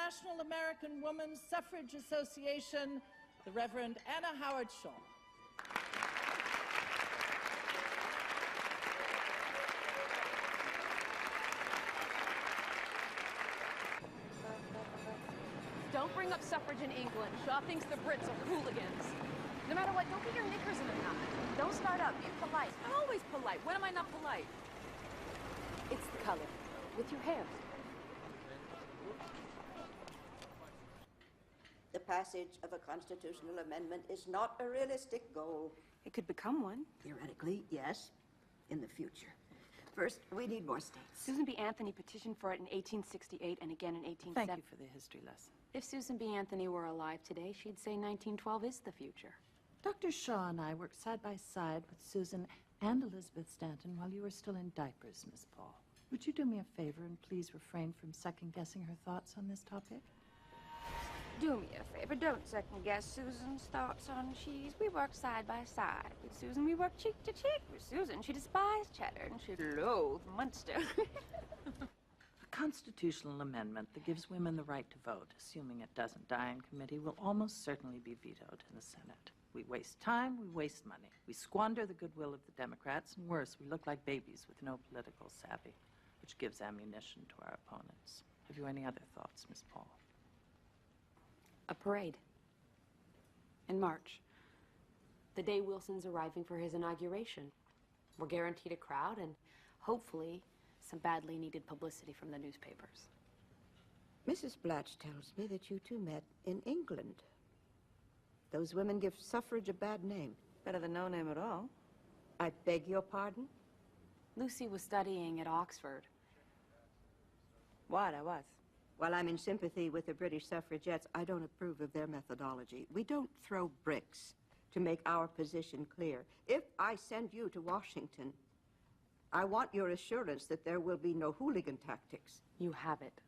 National American Women's Suffrage Association, the Reverend Anna Howard Shaw. Don't bring up suffrage in England. Shaw thinks the Brits are hooligans. No matter what, don't get your knickers in a knot. Don't start up. Be polite. I'm always polite. When am I not polite? It's the color. With your hair. The passage of a constitutional amendment is not a realistic goal. It could become one. Theoretically, yes, in the future. First, we need more states. Susan B. Anthony petitioned for it in 1868 and again in 1870. Thank you for the history lesson. If Susan B. Anthony were alive today, she'd say 1912 is the future. Dr. Shaw and I worked side by side with Susan and Elizabeth Stanton while you were still in diapers, Miss Paul. Would you do me a favor and please refrain from second-guessing her thoughts on this topic? Do me a favor, don't second-guess Susan's thoughts on cheese. We worked side by side. With Susan, we worked cheek to cheek. With Susan, she despised cheddar, and she loathed Munster. A constitutional amendment that gives women the right to vote, assuming it doesn't die in committee, will almost certainly be vetoed in the Senate. We waste time, we waste money. We squander the goodwill of the Democrats, and worse, we look like babies with no political savvy, which gives ammunition to our opponents. Have you any other thoughts, Miss Paul? A parade. In March. The day Wilson's arriving for his inauguration. We're guaranteed a crowd and, hopefully, some badly needed publicity from the newspapers. Mrs. Blatch tells me that you two met in England. Those women give suffrage a bad name. Better than no name at all. I beg your pardon? Lucy was studying at Oxford. What? I was. While I'm in sympathy with the British suffragettes, I don't approve of their methodology. We don't throw bricks to make our position clear. If I send you to Washington, I want your assurance that there will be no hooligan tactics. You have it.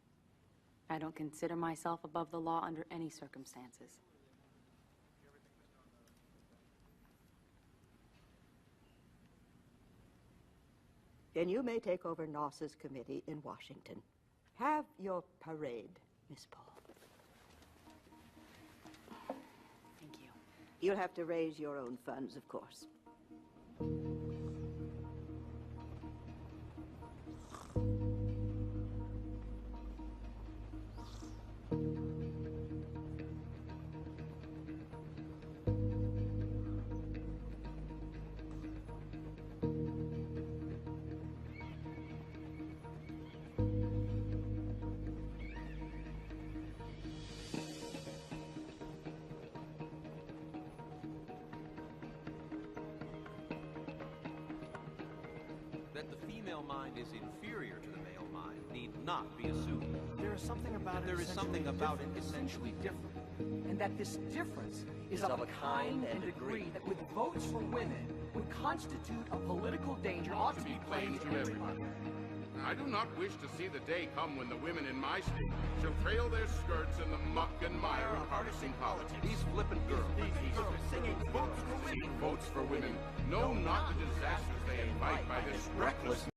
I don't consider myself above the law under any circumstances. Then you may take over NOSS's committee in Washington. Have your parade, Miss Paul. Thank you. You'll have to raise your own funds, of course. That the female mind is inferior to the male mind need not be assumed. There is something about There is something about it essentially different. and that this difference is of a kind and degree that with votes for women would constitute a political danger ought to be plain to everyone. I do not wish to see the day come when the women in my state shall trail their skirts in the muck and mire of partisan politics. These flippant girls. These girls singing votes for women know not the disasters they invite by this reckless